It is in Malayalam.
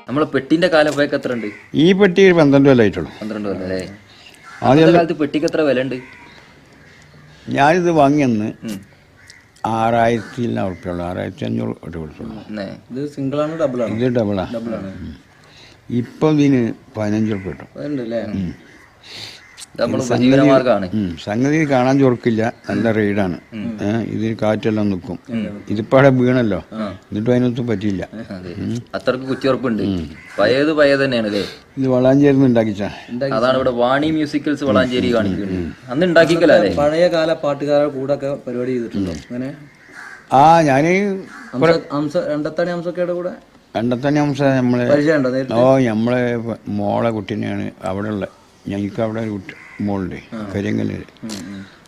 നമ്മളെ പെട്ടിന്റെ കാലപ്പോയൊക്കെ എത്ര ഉണ്ട്? ഈ പെട്ടി 12 കൊല്ലമായിട്ടുള്ളൂ. 12 കൊല്ലം അല്ലേ? ആദ്യ കാലത്ത് പെട്ടിക്ക് എത്ര വില ഉണ്ട്? ഞാനിത് വാങ്ങിയെന്ന് 6,000 ഉറുപ്പിയുള്ളൂ. 6,500 കൊടുത്തുള്ളൂ. ഇത് സിംഗിളാണ് ഡബിളാണ്? ഇത് ഡബിളാണ്. ഇപ്പം ഇതിന് 15 ഉറുപ്പിക കിട്ടും. സംഗതി കാണാൻ ചൊറുക്കില്ല, നല്ല റെയ്ഡാണ്. ഇതിന് കാറ്റെല്ലാം നിൽക്കും. ഇതിപ്പാടെ വീണല്ലോ, എന്നിട്ടും അതിനൊന്നും പറ്റിയില്ല. അത്രക്ക് കുറ്റിയുറപ്പുണ്ട്. പഴയത് പഴയത് തന്നെയാണ്. ഇത് വളാഞ്ചേരി ഉണ്ടാക്കിച്ച അതാണ് ഇവിടെ വാണി മ്യൂസിക്കൽസ് വളാഞ്ചേരി കാണിക്കുന്നത്. അന്ന് ഉണ്ടാക്കിക്കല്ലേ? പഴയ കാല പാട്ടുകാരുടെ കൂടെ ഒക്കെ പരിപാടി ചെയ്തിട്ടുണ്ടോ അങ്ങനെ? ഞാന് രണ്ടത്താണി ഹംസക്കയുടെ കൂടെ. രണ്ടത്താണി ഹംസ നമ്മളെ നമ്മളെ മോളെ കുട്ടീനെയാണ് അവിടെ ഉള്ള. ഞങ്ങൾക്ക് അവിടെ ഒരു മോളുണ്ട് കരിയങ്കല്.